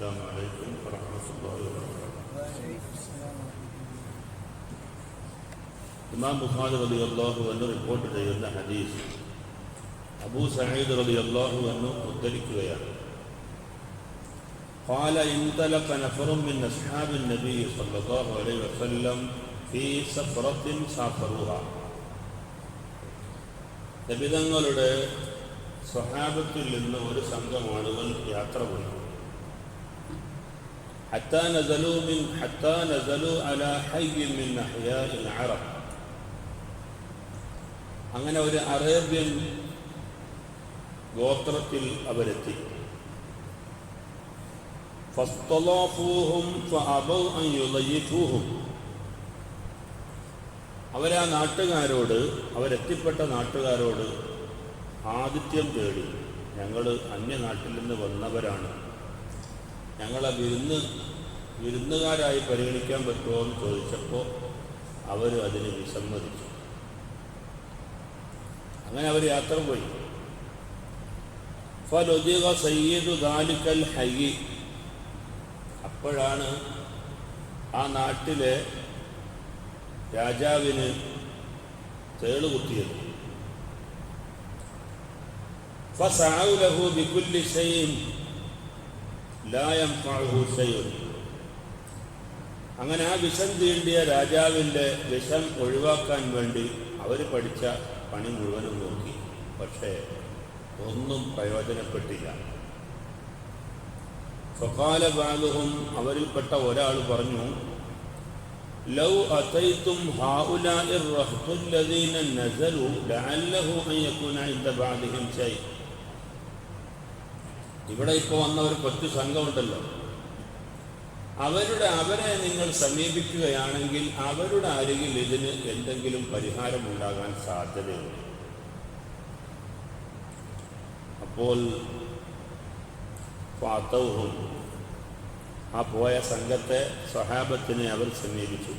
السلام عليكم ورحمة الله وبركاته. ഇമാം ബുഖാരി റളിയല്ലാഹു അൻഹു റിപ്പോർട്ട് ചെയ്യുന്ന ഹദീസ് അബൂ സഈദ് റളിയല്ലാഹു അൻഹു ഉദ്ധരിക്കുകയാണ്. قال انطلق نفر من أصحاب النبي صلى الله عليه وسلم في سفرة سافروها. നബിതങ്ങളുടെ സ്വഹാബത്തിൽ നിന്ന് ഒരു സംഘം ആളുകൾ യാത്ര പോയി. حتى نزلوا على حي من أحياء العرب. അങ്ങനെ ഒരു അറേബ്യൻ ഗോത്രത്തിൽ അവരെത്തി. فاستضافوهم فأبوا أن يضيفوهم. അവരാ നാട്ടുകാരോട്, അവരെത്തിപ്പെട്ട നാട്ടുകാരോട് ആതിഥ്യം തേടി, ഞങ്ങൾ അന്യനാട്ടിൽ നിന്ന് വന്നവരാണ്, ഞങ്ങളെ വിരുന്നുകാരായി പരിഗണിക്കാൻ പറ്റുമോ എന്ന് ചോദിച്ചപ്പോൾ അവർ അതിന് വിസമ്മതിച്ചു. അങ്ങനെ അവർ യാത്ര പോയി. ഫലുദിഗ സയ്യിദു ദാലിക്കൽ ഹയ്യി. അപ്പോഴാണ് ആ നാട്ടിലെ രാജാവിന് തേളുകുത്തിയത്. ഫസഅഉ ലഹു ബികുല്ലി ശൈഇൻ ലാ യൻഫഉഹു ശൈഉൻ. അങ്ങനെ ആ വിഷം തീണ്ടിയ രാജാവിൻ്റെ വിഷം ഒഴിവാക്കാൻ വേണ്ടി അവർ പഠിച്ച പണി മുഴുവനും നോക്കി, പക്ഷേ ഒന്നും പ്രയോജനപ്പെട്ടില്ല. ഫഖാല ബഅദുഹും, അവരിൽപ്പെട്ട ഒരാൾ പറഞ്ഞു, ലൗ അതൈതും ഹൗലാഇ റഹ്തു അല്ലദീന നസലു ലഅല്ലഹു അൻ യകൂന ഇൻദ ബഅദിഹിം ശൈ. ഇവിടെ ഇപ്പോൾ വന്ന ഒരു കൊച്ചു സംഘമുണ്ടല്ലോ, അവരെ നിങ്ങൾ സമീപിക്കുകയാണെങ്കിൽ അവരുടെ അരികിൽ ഇതിന് എന്തെങ്കിലും പരിഹാരമുണ്ടാകാൻ സാധ്യതയുണ്ട്. അപ്പോൾ ഫഅതൗഹും, ആ പോയ സംഘത്തെ സ്വഹാബത്തിനെ അവർ സമീപിച്ചു.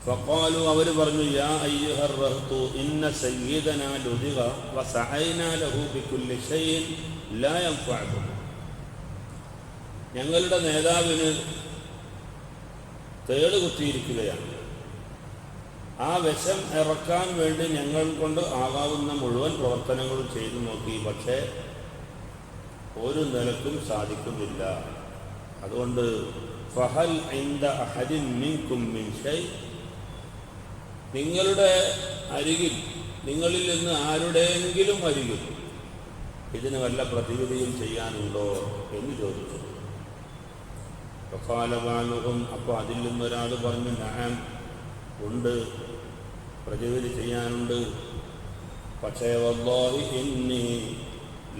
ഫഖാലു, അവർ പറഞ്ഞു, യാ അയ്യുഹർ റഹ്തു ഇന്ന സയ്യിദനാ ലുദിഗ വസഅയ്നാ ലഹു ബികുല്ലി ശൈഇൻ ലാ യൻഫഉഹു. ഞങ്ങളുടെ നേതാവിന് തേളുകുത്തിയിരിക്കുകയാണ്. ആ വിഷം ഇറക്കാൻ വേണ്ടി ഞങ്ങൾ കൊണ്ട് ആകാവുന്ന മുഴുവൻ പ്രവർത്തനങ്ങളും ചെയ്തു നോക്കി, പക്ഷേ ഒരു നിലക്കും സാധിക്കുന്നില്ല. അതുകൊണ്ട് ഫഹൽ ഇൻദ അഹദിൻ മിൻകും മിൻ ശൈ, നിങ്ങളുടെ അരികിൽ, നിങ്ങളിൽ നിന്ന് ആരുടെയെങ്കിലും അരികിൽ ഇതിന് വല്ല പ്രതിവിധിയും ചെയ്യാനുണ്ടോ എന്ന് ചോദിച്ചു. ഫഖാല ബഅദുഹും, അപ്പോൾ അതിൽ നിന്നൊരാൾ പറഞ്ഞു, നഅം, ഉണ്ട്, പ്രതിവിധി ചെയ്യാനുണ്ട്. പക്ഷേ വല്ലാഹി ഇന്നി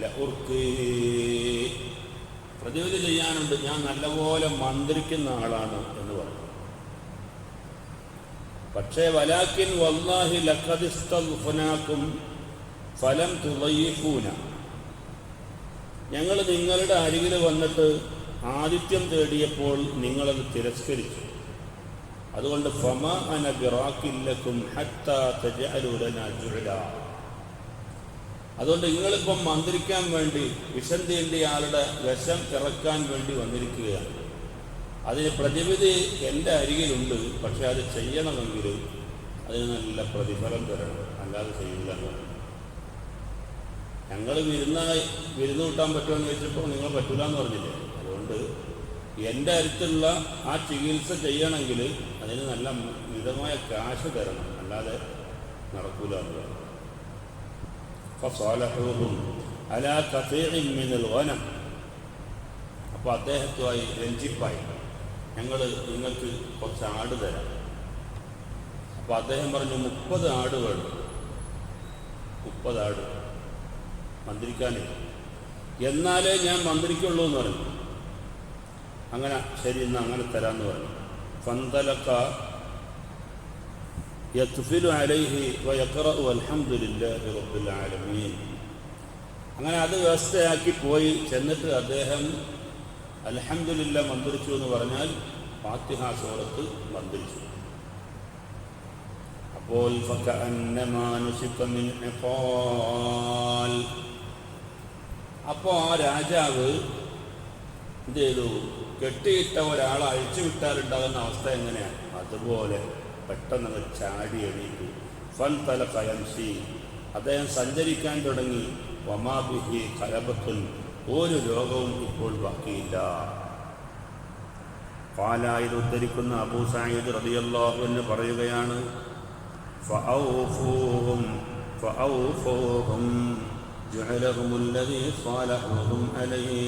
ലഉർഖി, പ്രതിവിധി ചെയ്യാനുണ്ട്, ഞാൻ നല്ലപോലെ മന്ത്രിക്കുന്ന ആളാണ് എന്ന് പറഞ്ഞു. പക്ഷേ വലാകിൻ വല്ലാഹി ലഖദ് ഇസ്തഗ്ഫനാകും ഫലം തുളയ്യിഫൂന, ഞങ്ങൾ നിങ്ങളുടെ അരികിൽ വന്നിട്ട് ആതിഥ്യം തേടിയപ്പോൾ നിങ്ങളത് തിരസ്കരിച്ചു. അതുകൊണ്ട് ഫമാ അന ബിറാക്കില്ലക്കും ഹത്താ തജഅലു ലനാ ജുഅല, അതുകൊണ്ട് നിങ്ങളിപ്പം മന്ത്രിക്കാൻ വേണ്ടി, വിഷം തീണ്ടിയ ആളുടെ വിഷം ഇറക്കാൻ വേണ്ടി വന്നിരിക്കുകയാണ്. അതിന് പ്രതിവിധി എൻ്റെ അരികിലുണ്ട്, പക്ഷെ അത് ചെയ്യണമെങ്കിൽ അതിന് നല്ല പ്രതിഫലം തരണം, അല്ലാതെ ചെയ്യില്ല എന്ന് പറഞ്ഞു. ഞങ്ങൾ വിരുന്ന് കൂട്ടാൻ പറ്റുമെന്ന് ചോദിച്ചപ്പോൾ നിങ്ങൾ പറ്റൂല എന്ന് പറഞ്ഞില്ലേ, അതുകൊണ്ട് എൻ്റെ അടുത്തുള്ള ആ ചികിത്സ ചെയ്യണമെങ്കിൽ അതിന് നല്ല മിതമായ കാശ് തരണം, അല്ലാതെ നടക്കൂല എന്ന് പറഞ്ഞു. ഫസാലഹൂഹും അലാ ഖതീഇൻ മിനൽ ഗനം, അപ്പോൾ അദ്ദേഹത്തുമായി രഞ്ജിപ്പായി, ഞങ്ങൾ നിങ്ങൾക്ക് കുറച്ച് ആട് തരാം. അപ്പോൾ അദ്ദേഹം പറഞ്ഞു, 30 ആട് വേണം, 30 ആട് മന്ത്രിക്കാനേ, എന്നാലേ ഞാൻ മന്ത്രിക്കുള്ളൂ എന്ന് പറഞ്ഞു. അങ്ങനെ ശരി, ഇന്ന് അങ്ങനെ തരാമെന്ന് പറഞ്ഞു. ഫന്തലക യത്ഫിലു അലൈഹി വയഖറഉ അൽഹംദുലില്ലാഹി റബ്ബിൽ ആലമീൻ. അങ്ങനെ അത് വ്യവസ്ഥയാക്കി പോയി. ചെന്നിട്ട് അദ്ദേഹം അൽഹംദുലില്ലാ മന്ത്രിച്ചു എന്ന് പറഞ്ഞാൽ ഫാത്തിഹ സൂറത്ത് മന്ത്രിച്ചു. അപ്പോൾ ഫകഅന്നമാ നുസിക മിൻ ഇഖാൽ, അപ്പോൾ ആ രാജാവ് എന്ത് ചെയ്തു? കെട്ടിയിട്ട ഒരാളെ അഴിച്ചു വിട്ടാലുണ്ടാകുന്ന അവസ്ഥ എങ്ങനെയാണ്? അതുപോലെ പെട്ടെന്ന് ചാടി എണീറ്റു. ഫൻ തല കയംസി, അദ്ദേഹം സഞ്ചരിക്കാൻ തുടങ്ങി. വമാബിഹി കലബത്തുൻ, ഒരു രോഗവും ഇപ്പോൾ ബാക്കിയില്ല. ഇത് ഉദ്ധരിക്കുന്ന അബൂ സഈദ് റളിയല്ലാഹു അൻഹു പറയുകയാണ്, ഫഔഫൂഹും ഫഔഫൂഹും ജഅലഹുമുല്ലദീ സാലഹുഹും അലൈഹി.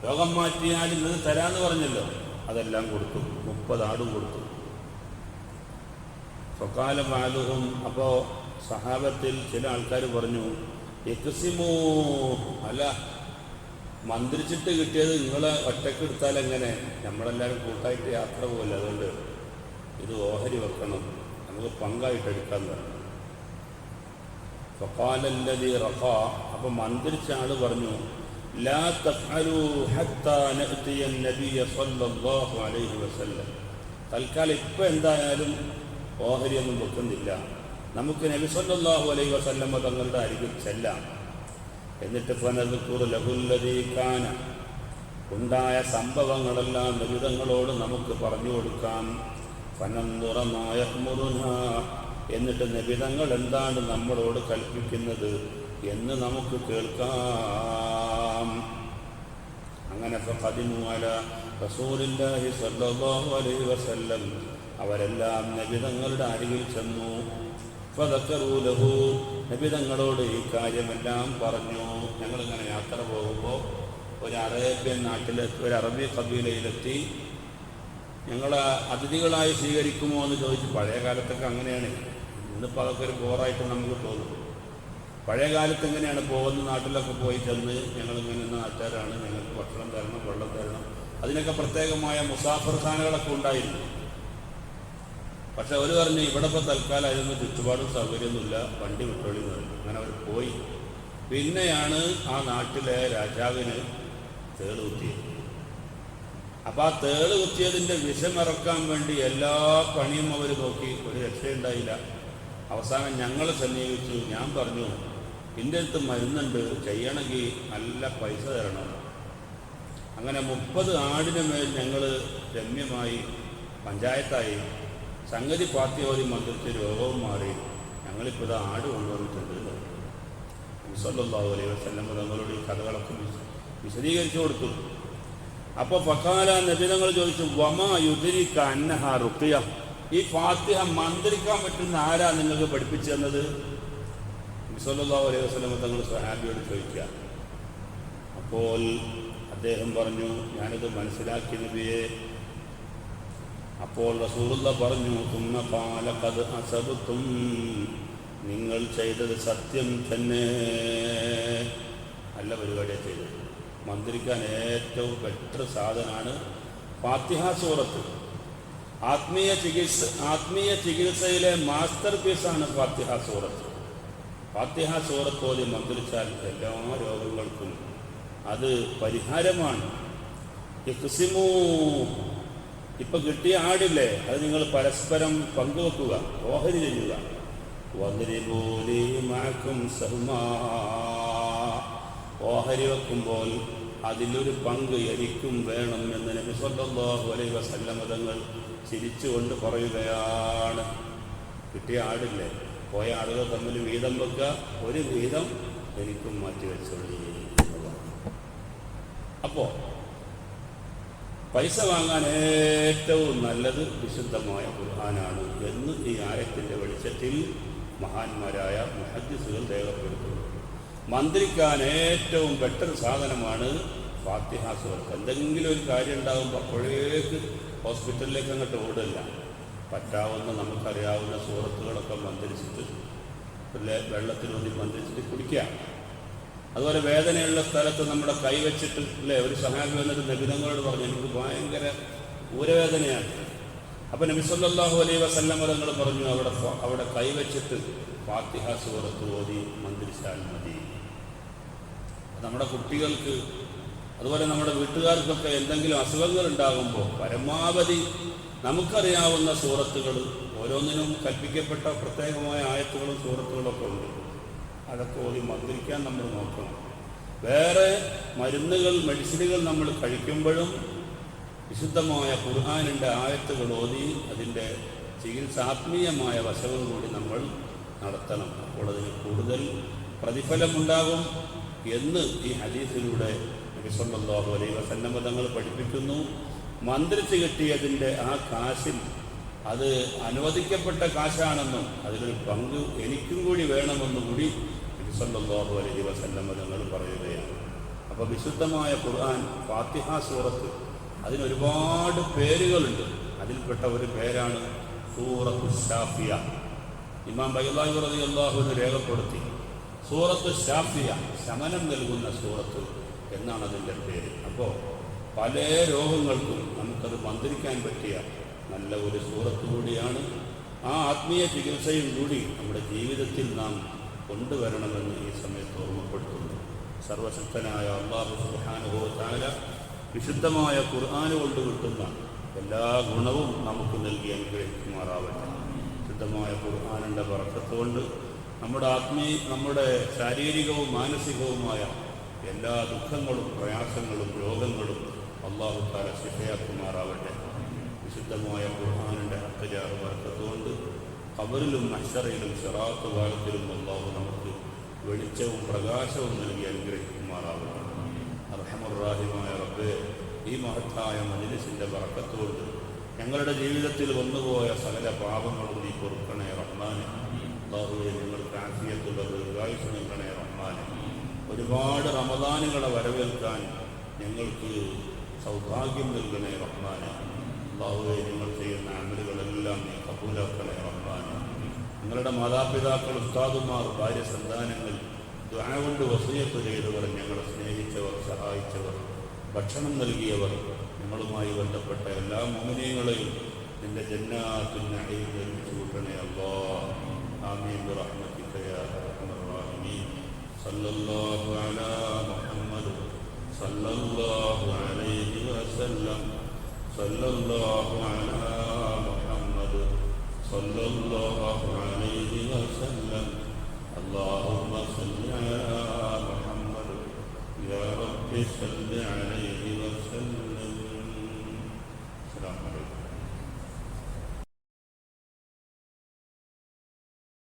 രോഗം മാറ്റിയാൽ ഇന്ന് തരാന്ന് പറഞ്ഞല്ലോ, അതെല്ലാം കൊടുത്തു. 30 ആടും കൊടുത്തു. ഫഖാല ബഅദുഹും, അപ്പോൾ സഹാബത്തിൽ ചില ആൾക്കാർ പറഞ്ഞു, യക്സിമൂ, അല്ല മന്ത്രിച്ചിട്ട് കിട്ടിയത് നിങ്ങളെ ഒറ്റയ്ക്ക് എടുത്താൽ എങ്ങനെ? നമ്മളെല്ലാവരും കൂട്ടായിട്ട് യാത്ര പോകില്ല, അതുകൊണ്ട് ഇത് ഓഹരി വെക്കണം, നമുക്ക് പങ്കായിട്ടെടുക്കാൻ പറഞ്ഞു. ഫഖാലല്ലദീ റഖാ, അപ്പം മന്ത്രിച്ച ആൾ പറഞ്ഞു, ലാ തഫ്അലൂ ഹത്താ നഅ്തിയ നബിയ സ്വല്ലല്ലാഹു അലൈഹി വസല്ലം. തൽക്കാലം ഇപ്പം എന്തായാലും ഓഹരിയൊന്നും വെക്കുന്നില്ല, നമുക്ക് നബി സ്വല്ലല്ലാഹു അലൈഹി വസല്ലം തങ്ങളുടെ അരികിൽ ചെല്ലാം. എന്നിട്ട് ഫനദ്കുറു ലഹുല്ലദീ കാന, ഉണ്ടായ സംഭവങ്ങളെല്ലാം നബിതങ്ങളോട് നമുക്ക് പറഞ്ഞു കൊടുക്കാം. ഫനൻദുറ മാ യഅ്മുറുനാ, എന്നിട്ട് നബിതങ്ങൾ എന്താണ് നമ്മളോട് കൽപ്പിക്കുന്നത് എന്ന് നമുക്ക് കേൾക്കാം. അങ്ങനെ ഫഖദിമു അലാ റസൂലില്ലാഹി സ്വല്ലല്ലാഹു അലൈഹി വസല്ലം, അവരെല്ലാം നബിതങ്ങളുടെ അരികിൽ ചെന്നു. ഫദക്കറൂ ലഹു, നബിതങ്ങളോട് ഈ കാര്യമെല്ലാം പറഞ്ഞു. ഞങ്ങളിങ്ങനെ യാത്ര പോകുമ്പോൾ ഒരു അറേബ്യൻ നാട്ടിലെ ഒരു അറബി കബീലയിലെത്തി. ഞങ്ങളെ അതിഥികളായി സ്വീകരിക്കുമോ എന്ന് ചോദിച്ചു. പഴയ കാലത്തൊക്കെ അങ്ങനെയാണ്, ഇന്നിപ്പോൾ അതൊക്കെ ഒരു ബോറായിട്ട് നമുക്ക് തോന്നും. പഴയ കാലത്ത് എങ്ങനെയാണ്? പോകുന്ന നാട്ടിലൊക്കെ പോയി ചെന്ന് ഞങ്ങളിങ്ങനെ നാട്ടുകാരാണ്, ഞങ്ങൾക്ക് ഭക്ഷണം തരണം, വെള്ളം തരണം, അതിനൊക്കെ പ്രത്യേകമായ മുസാഫർ ഖാനകളൊക്കെ ഉണ്ടായിരുന്നു. പക്ഷെ അവർ പറഞ്ഞു, ഇവിടെ ഇപ്പോൾ തൽക്കാലം അതിനൊന്നും ചുറ്റുപാടും സൗകര്യമൊന്നുമില്ല, വണ്ടി വിട്ടോളി എന്ന് പറഞ്ഞു. അങ്ങനെ അവർ പോയി. പിന്നെയാണ് ആ നാട്ടിലെ രാജാവിന് തേള് കുത്തിയത്. അപ്പോൾ ആ തേള് കുത്തിയതിൻ്റെ വിഷമിറക്കാൻ വേണ്ടി എല്ലാ പണിയും അവർ നോക്കി, ഒരു രക്ഷയുണ്ടായില്ല. അവസാനം ഞങ്ങളെ സമീപിച്ചു. ഞാൻ പറഞ്ഞു, എൻ്റെ അടുത്ത് മരുന്നുണ്ട്, ചെയ്യണമെങ്കിൽ നല്ല പൈസ തരണം. അങ്ങനെ 30 ആടിന് മേൽ ഞങ്ങൾ രമ്യമായി പഞ്ചായത്തായി. സംഗതി പാർട്ടിയോടി മന്ത്രിച്ച് രോഗവും മാറി. ഞങ്ങളിപ്പോൾ ഇത് ആട് കൊണ്ടുവന്നിട്ടുണ്ട്. സല്ലല്ലാഹു അലൈഹി വസല്ലം തങ്ങളോട് ഈ കഥകളൊക്കെ വിശദീകരിച്ചു കൊടുത്തു. അപ്പോൾ ഫഖാല, നബിതങ്ങൾ ചോദിച്ചു, വമാ യുദ്രിക അന്നഹ റുഖിയ, ഈ ഫാത്തിഹ മന്ത്രിക്കാൻ പറ്റുന്ന ആരാ നിങ്ങൾക്ക് പഠിപ്പിച്ചു തന്നത്? സല്ലല്ലാഹു അലൈഹി വസല്ലം തങ്ങൾ സ്വഹാബിയോട് ചോദിക്കുക. അപ്പോൾ അദ്ദേഹം പറഞ്ഞു, ഞാനിത് മനസ്സിലാക്കി നബിയെ. അപ്പോൾ റസൂലുള്ളാഹി പറഞ്ഞു, തുമ്മ ഖാല ഖദ് അസബ്തും, നിങ്ങൾ ചെയ്തത് സത്യം തന്നെ, നല്ല പരിപാടിയാണ് ചെയ്തത്. മന്ത്രിക്കാൻ ഏറ്റവും ബെറ്റർ സാധനമാണ് ഫാത്തിഹ സൂറത്ത്. ആത്മീയ ചികിത്സയിലെ മാസ്റ്റർ പീസാണ് ഫാത്തിഹ സൂറത്ത്. ഫാത്തിഹ സൂറത്ത് ഓതി മന്ത്രിച്ചാൽ എല്ലാ രോഗങ്ങൾക്കും അത് പരിഹാരമാണ്. യഖ്സിമൂ, ഇപ്പം കിട്ടിയ ആടില്ലേ, അത് നിങ്ങൾ പരസ്പരം പങ്കുവെക്കുക, ഓഹരി ചെയ്യുക. വദ്രിബൂലി മഅക്കും സഹ്മാ, ഓഹരി വെക്കുമ്പോൾ അതിലൊരു പങ്ക് എനിക്കും വേണം എന്ന് നബി സല്ലല്ലാഹു അലൈഹി വസല്ലം തങ്ങൾ ചിരിച്ചുകൊണ്ട് പറയുകയാണ്. കിട്ടിയ ആടില്ലേ, പോയ ആളുകൾ തമ്മിൽ വീതം വെക്കുക, ഒരു വീതം എനിക്കും മാറ്റിവെച്ചോളി. അപ്പോൾ പൈസ വാങ്ങാൻ ഏറ്റവും നല്ലത് വിശുദ്ധമായ ഖുർആനാണ് എന്ന് ഈ ആയത്തിൻ്റെ വെളിച്ചത്തിൽ മഹാന്മാരായ മുഹദ്ദിസുകൾ രേഖപ്പെടുത്തുന്നു. മന്ത്രിക്കാൻ ഏറ്റവും ബെറ്റർ സാധനമാണ് ഫാത്തിഹ സൂറത്ത്. എന്തെങ്കിലും ഒരു കാര്യം ഉണ്ടാകുമ്പോൾ അപ്പോഴേക്ക് ഹോസ്പിറ്റലിലേക്ക് അങ്ങോട്ട് ഓടില്ല. പറ്റാവുന്ന നമുക്കറിയാവുന്ന സൂറത്തുകളൊക്കെ മന്ത്രിച്ചിട്ട് വെള്ളത്തിലൂന്നി മന്ത്രിച്ചിട്ട് കുടിക്കുക. അതുപോലെ വേദനയുള്ള സ്ഥലത്ത് നമ്മുടെ കൈവച്ചിട്ട് അല്ലേ, ഒരു സഹാബി വന്നിട്ട് നബിതങ്ങളോട് പറഞ്ഞു, എനിക്ക് ഭയങ്കര ഊരവേദനയാണ്. അപ്പം നബി സല്ലല്ലാഹു അലൈഹി വസല്ലം തങ്ങൾ പറഞ്ഞു, അവിടെ കൈവച്ചിട്ട് ഫാത്തിഹ സൂറത്ത് ഓതി മന്ത്രിച്ചാൽ മതി. നമ്മുടെ കുട്ടികൾക്ക് അതുപോലെ നമ്മുടെ വീട്ടുകാർക്കൊക്കെ എന്തെങ്കിലും അസുഖങ്ങൾ ഉണ്ടാകുമ്പോൾ പരമാവധി നമുക്കറിയാവുന്ന സൂറത്തുകൾ, ഓരോന്നിനും കൽപ്പിക്കപ്പെട്ട പ്രത്യേകമായ ആയത്തുകളും സൂറത്തുകളൊക്കെ ഉണ്ട്, അതൊക്കെ ഓതി മന്ത്രിക്കാൻ നമ്മൾ നോക്കണം. വേറെ മരുന്നുകൾ, മെഡിസിനുകൾ നമ്മൾ കഴിക്കുമ്പോഴും വിശുദ്ധമായ ഖുർആനിൻ്റെ ആയത്തുകൾ ഓതി അതിൻ്റെ ചികിത്സാത്മീയമായ വശവും കൂടി നമ്മൾ നടത്തണം. അപ്പോൾ അതിന് കൂടുതൽ പ്രതിഫലമുണ്ടാകും എന്ന് ഈ ഹദീസിലൂടെ നബി സല്ലല്ലാഹു അലൈഹി വസല്ലം തങ്ങൾ പഠിപ്പിക്കുന്നു. മന്ത്രിച്ച് കിട്ടിയതിൻ്റെ ആ കാശിൽ അത് അനുവദിക്കപ്പെട്ട കാശാണെന്നും അതിലൊരു പങ്ക് എനിക്കും കൂടി വേണമെന്നും കൂടി നബി സല്ലല്ലാഹു അലൈഹി വസല്ലം തങ്ങൾ പറയുകയാണ്. അപ്പോൾ വിശുദ്ധമായ ഖുർആൻ, ഫാത്തിഹ സൂറത്ത്, അതിനൊരുപാട് പേരുകളുണ്ട്. അതിൽപ്പെട്ട ഒരു പേരാണ് സൂറത്തു ശാഫിയ. ഇമാം ബൈളാവി റളിയല്ലാഹു അൻഹു രേഖപ്പെടുത്തി, സൂറത്തു ശാഫിയ, ശമനം നൽകുന്ന സൂറത്ത് എന്നാണ് അതിൻ്റെ പേര്. അപ്പോൾ പല രോഗങ്ങൾക്കും നമുക്കത് മന്ത്രിക്കാൻ പറ്റിയ നല്ല ഒരു സൂറത്ത് കൂടിയാണ്. ആ ആത്മീയ ചികിത്സയും കൂടി നമ്മുടെ ജീവിതത്തിൽ നാം കൊണ്ടുവരണമെന്ന് ഈ സമയത്ത് ഓർമ്മപ്പെടുത്തുന്നു. സർവശക്തനായ അല്ലാഹു സുബ്ഹാനഹു വ തആല വിശുദ്ധമായ ഖുർആൻ കൊണ്ട് കിട്ടുന്ന എല്ലാ ഗുണവും നമുക്ക് നൽകി അനുഗ്രഹിക്കുമാറാവട്ടെ. വിശുദ്ധമായ ഖുർആനിൻ്റെ ബറക്കത്ത് കൊണ്ട് നമ്മുടെ ശാരീരികവും മാനസികവുമായ എല്ലാ ദുഃഖങ്ങളും പ്രയാസങ്ങളും രോഗങ്ങളും അല്ലാഹു തആല ശിഫയാക്കുമാറാവട്ടെ. വിശുദ്ധമായ ഖുർആനിൻ്റെ ഹഖ്ജാർ ബറക്കത്ത് കൊണ്ട് ഖബറിലും മഹ്ശറിലും സിറാത്ത് വാലത്തിലും അല്ലാഹു നമുക്ക് വെളിച്ചവും പ്രകാശവും നൽകി അനുഗ്രഹിക്കുമാറാവട്ടെ. അർഹമർ റഹീമായ റബ്ബേ, ഈ മഹത്തായ മജ്‌ലിസിൻ്റെ ബറക്കത്ത് കൊണ്ട് ഞങ്ങളുടെ ജീവിതത്തിൽ വന്നുപോയ സകല പാപങ്ങളും നീ പൊറുക്കണേ റഹ്മാനെ. അല്ലാഹുവേ, ഞങ്ങൾക്ക് ആഫിയത്തുള്ള ദീർഘായുസ്സ് നൽകണേ റഹ്മാനെ. ഒരുപാട് റമദാനുകളെ വരവേൽക്കാൻ ഞങ്ങൾക്ക് സൗഭാഗ്യം നൽകണേ റഹ്മാനെ. അല്ലാഹുവേ, ഞങ്ങൾ ചെയ്യുന്ന അമലുകളെല്ലാം നീ കബൂലാക്കണേ റഹ്മാനെ. ഞങ്ങളുടെ മാതാപിതാക്കൾ, ഉസ്താദുമാർ, ഭാര്യ, സന്താനങ്ങൾ, ദുആ കൊണ്ട് വസിയത്ത് ചെയ്തവർ, ഞങ്ങളെ സ്നേഹിച്ചവർ, സഹായിച്ചവർ, ഭക്ഷണം നൽകിയവർ, ഞങ്ങളുമായി ബന്ധപ്പെട്ട എല്ലാ മുഅ്മിനീങ്ങളെയും നിന്റെ ജന്നാത്തുൻ നഈം നിർമ്മിച്ചു കൂട്ടണേ അല്ലാഹ്. ആമീൻ ബിറഹ്മതിക യാ അർഹമർ റഹീമീൻ. സല്ലല്ലാഹു അലാ മുഹമ്മദ് സല്ലല്ലാഹു അലൈഹി വസല്ലം. സല്ലല്ലാഹു അലാ മുഹമ്മദ് സല്ലല്ലാഹു അലൈഹി വസല്ലം. اللهم صل على محمد يا رب صل عليه